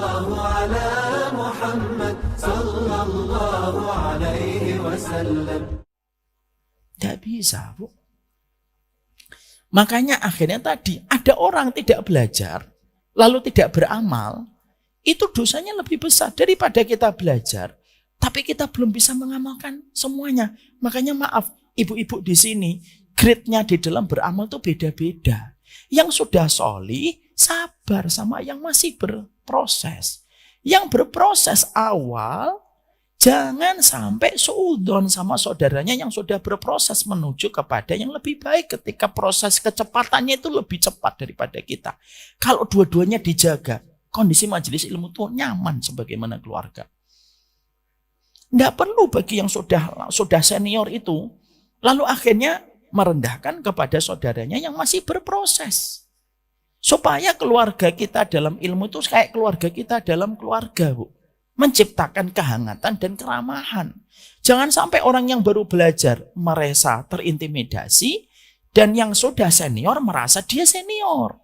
Sallallahu ala Muhammad sallallahu alaihi wasallam. Tidak bisa, Bu. Makanya akhirnya tadi ada orang tidak belajar lalu tidak beramal, itu dosanya lebih besar daripada kita belajar tapi kita belum bisa mengamalkan semuanya. Makanya maaf, ibu-ibu di sini, grade-nya di dalam beramal itu beda-beda. Yang sudah sholih, sabar sama yang masih berproses. Yang berproses awal, jangan sampai suudon sama saudaranya yang sudah berproses menuju kepada yang lebih baik ketika proses kecepatannya itu lebih cepat daripada kita. Kalau dua-duanya dijaga, kondisi majelis ilmu itu nyaman sebagaimana keluarga. Tidak perlu bagi yang sudah senior itu, lalu akhirnya merendahkan kepada saudaranya yang masih berproses. Supaya keluarga kita dalam ilmu itu kayak keluarga kita dalam keluarga, Bu. Menciptakan kehangatan dan keramahan. Jangan sampai orang yang baru belajar merasa terintimidasi, dan yang sudah senior merasa dia senior.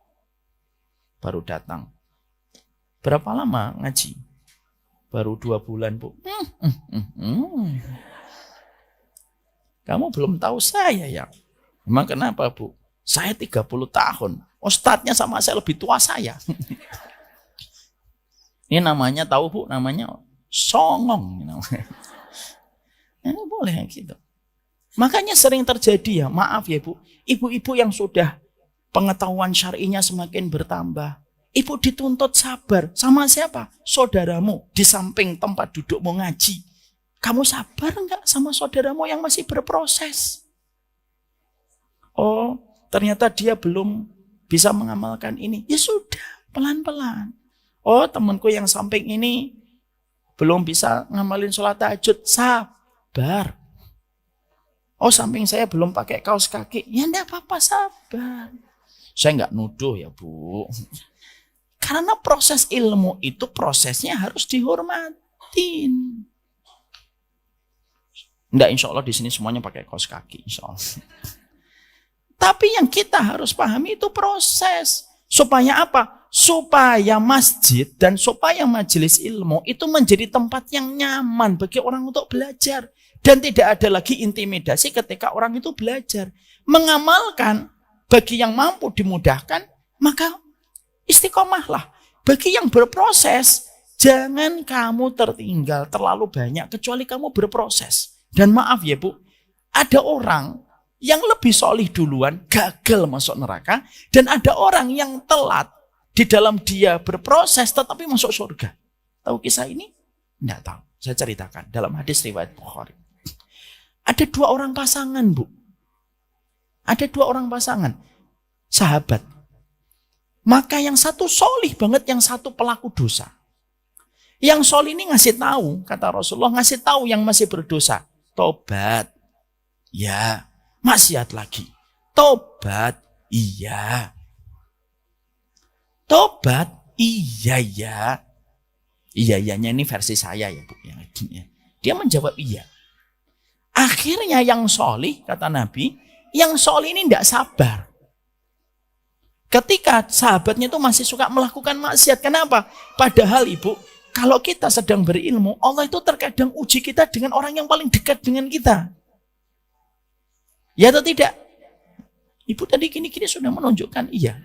Baru datang. Berapa lama ngaji? Baru 2 bulan, Bu. Kamu belum tahu saya ya? Emang kenapa, Bu? Saya 30 tahun. Ustadznya sama saya lebih tua saya. Ini namanya, tahu Bu, namanya songong. Ini boleh gitu. Makanya sering terjadi ya, maaf ya Bu, ibu-ibu yang sudah pengetahuan syar'inya semakin bertambah, ibu dituntut sabar. Sama siapa? Saudaramu di samping tempat dudukmu ngaji. Kamu sabar enggak sama saudaramu yang masih berproses? Oh, ternyata dia belum bisa mengamalkan ini. Ya sudah, pelan-pelan. Oh, temanku yang samping ini belum bisa ngamalin sholat tahajud. Sabar. Oh, samping saya belum pakai kaos kaki. Ya enggak apa-apa, sabar. Saya enggak nuduh ya, Bu. Karena proses ilmu itu prosesnya harus dihormatin. Enggak, insya Allah di sini semuanya pakai kaos kaki, insya Allah. Tapi yang kita harus pahami itu proses. Supaya apa? Supaya masjid dan supaya majelis ilmu itu menjadi tempat yang nyaman bagi orang untuk belajar. Dan tidak ada lagi intimidasi ketika orang itu belajar. Mengamalkan bagi yang mampu dimudahkan, maka istiqomahlah. Bagi yang berproses, jangan kamu tertinggal terlalu banyak kecuali kamu berproses. Dan maaf ya Bu, ada orang yang lebih solih duluan gagal masuk neraka, dan ada orang yang telat di dalam dia berproses tetapi masuk surga. Tahu kisah ini? Tidak tahu. Saya ceritakan dalam hadis riwayat Bukhari. Ada 2 orang pasangan, Bu. Ada 2 orang pasangan, sahabat. Maka yang satu solih banget, yang satu pelaku dosa. Yang solih ini ngasih tahu, kata Rasulullah, ngasih tahu yang masih berdosa. Tobat. Ya. Maksiat lagi. Tobat. Iya. Tobat. Iya ya. Iya-iyanya ini versi saya ya Bu. Dia menjawab iya. Akhirnya yang solih, kata Nabi, yang solih ini tidak sabar. Ketika sahabatnya itu masih suka melakukan maksiat. Kenapa? Padahal Ibu, kalau kita sedang berilmu, Allah itu terkadang uji kita dengan orang yang paling dekat dengan kita. Ya atau tidak? Ibu tadi gini-gini sudah menunjukkan iya.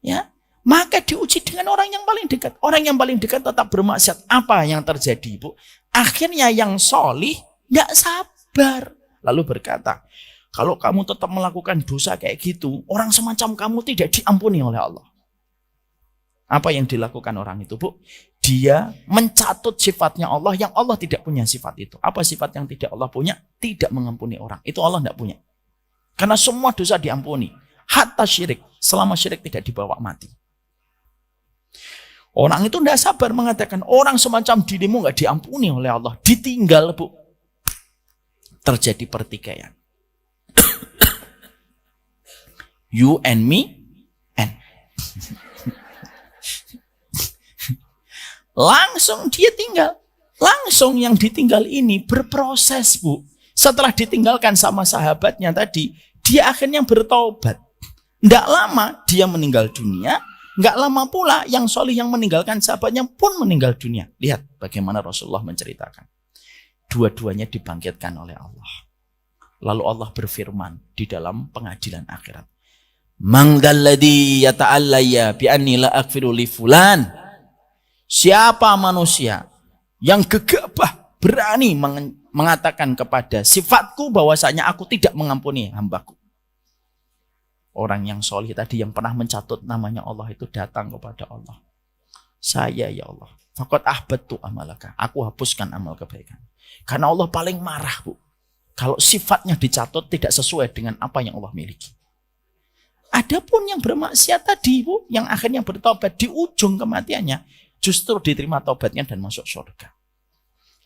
Ya, maka diuji dengan orang yang paling dekat. Orang yang paling dekat tetap bermaksiat. Apa yang terjadi, Bu? Akhirnya yang solih gak sabar. Lalu berkata, kalau kamu tetap melakukan dosa kayak gitu, orang semacam kamu tidak diampuni oleh Allah. Apa yang dilakukan orang itu, Bu? Dia mencatut sifatnya Allah yang Allah tidak punya sifat itu. Apa sifat yang tidak Allah punya? Tidak mengampuni orang. Itu Allah tidak punya. Karena semua dosa diampuni. Hatta syirik. Selama syirik tidak dibawa mati. Orang itu tidak sabar mengatakan, orang semacam dirimu nggak diampuni oleh Allah. Ditinggal, Bu. Terjadi pertikaian. You and me and. Langsung dia tinggal. Langsung yang ditinggal ini berproses, Bu. Setelah ditinggalkan sama sahabatnya tadi, dia akhirnya bertobat. Tidak lama dia meninggal dunia, Nggak lama pula yang solih yang meninggalkan sahabatnya pun meninggal dunia. Lihat bagaimana Rasulullah menceritakan. Dua-duanya dibangkitkan oleh Allah. Lalu Allah berfirman di dalam pengadilan akhirat. Man dzalladzi yata'allaya bi anni la aghfiru li fulan. Siapa manusia yang gegabah berani mengatakan kepada sifatku bahwasanya aku tidak mengampuni hambaku. Orang yang solih tadi yang pernah mencatut namanya Allah itu datang kepada Allah. Saya ya Allah, faqad ahbattu amalaka. Aku hapuskan amal kebaikan. Karena Allah paling marah, Bu. Kalau sifatnya dicatut tidak sesuai dengan apa yang Allah miliki. Adapun yang bermaksiat tadi, Bu, yang akhirnya bertobat di ujung kematiannya, justru diterima tobatnya dan masuk surga.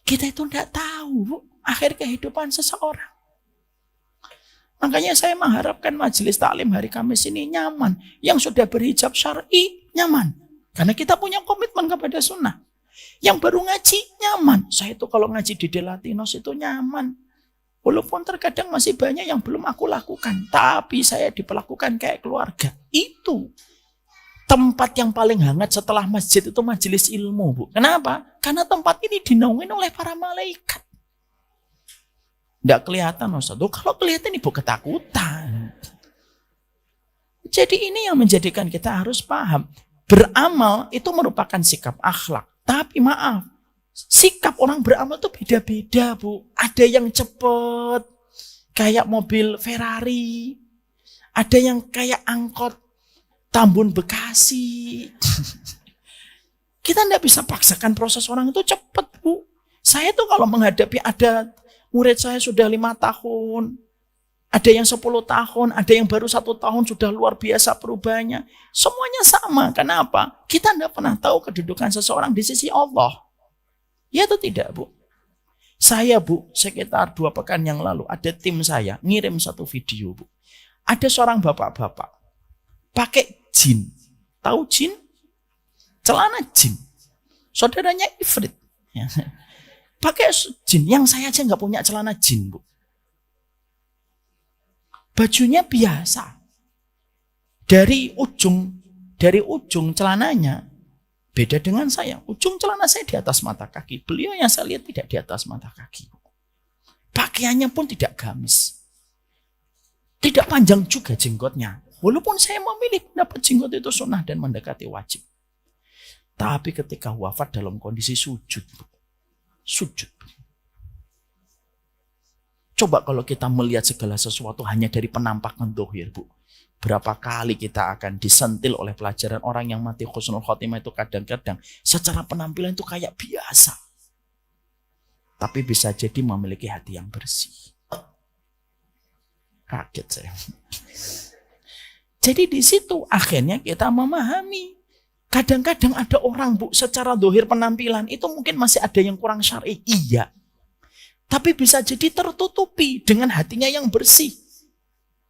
Kita itu tidak tahu, Bu, akhir kehidupan seseorang. Makanya saya mengharapkan majelis taklim hari Kamis ini nyaman. Yang sudah berhijab syar'i nyaman. Karena kita punya komitmen kepada sunnah. Yang baru ngaji nyaman. Saya itu kalau ngaji di Delatinos itu nyaman. Walaupun terkadang masih banyak yang belum aku lakukan. Tapi saya diperlakukan kayak keluarga. Itu tempat yang paling hangat setelah masjid itu majelis ilmu, Bu. Kenapa? Karena tempat ini dinaungin oleh para malaikat. Tidak kelihatan, Ustaz. Kalau kelihatan ibu ketakutan. Jadi ini yang menjadikan kita harus paham. Beramal itu merupakan sikap akhlak. Tapi maaf, sikap orang beramal itu beda-beda, Bu. Ada yang cepat, kayak mobil Ferrari. Ada yang kayak angkot Tambun Bekasi. Kita tidak bisa paksakan proses orang itu cepat, Bu. Saya tuh kalau menghadapi ada murid saya sudah 5 tahun, ada yang 10 tahun, ada yang baru 1 tahun sudah luar biasa perubahannya. Semuanya sama. Kenapa? Kita tidak pernah tahu kedudukan seseorang di sisi Allah. Ya atau tidak, Bu? Saya, Bu, sekitar 2 pekan yang lalu, ada tim saya ngirim satu video, Bu. Ada seorang bapak-bapak pakai jin. Tahu jin? Celana jin. Saudaranya Ifrit. Ya. Pakai jin, yang saya aja nggak punya celana jin, Bu. Bajunya biasa. Dari ujung celananya beda dengan saya. Ujung celana saya di atas mata kaki. Beliau yang saya lihat tidak di atas mata kaki. Pakaiannya pun tidak gamis. Tidak panjang juga jenggotnya. Walaupun saya memilih dapat jenggot itu sunnah dan mendekati wajib. Tapi ketika wafat dalam kondisi sujud, Bu. Sujud. Coba kalau kita melihat segala sesuatu hanya dari penampakan dohir, Bu. Berapa kali kita akan disentil oleh pelajaran orang yang mati husnul khotimah itu kadang-kadang secara penampilan itu kayak biasa. Tapi bisa jadi memiliki hati yang bersih. Kaget saya. Jadi di situ akhirnya kita memahami. Kadang-kadang ada orang, Bu, secara dohir penampilan itu mungkin masih ada yang kurang syar'i. Iya. Tapi bisa jadi tertutupi dengan hatinya yang bersih.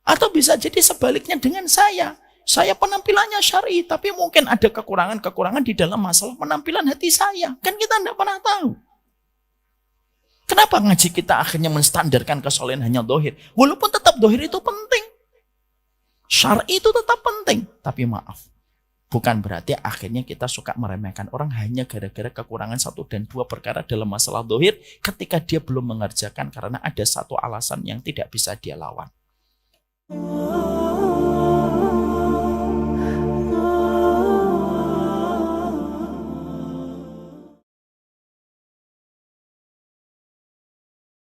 Atau bisa jadi sebaliknya dengan saya. Saya penampilannya syar'i, tapi mungkin ada kekurangan-kekurangan di dalam masalah penampilan hati saya. Kan kita tidak pernah tahu. Kenapa ngaji kita akhirnya menstandarkan kesolehan hanya dohir? Walaupun tetap dohir itu penting. Syar'i itu tetap penting. Tapi maaf. Bukan berarti akhirnya kita suka meremehkan orang hanya gara-gara kekurangan 1 dan 2 perkara dalam masalah dohir ketika dia belum mengerjakan karena ada satu alasan yang tidak bisa dia lawan.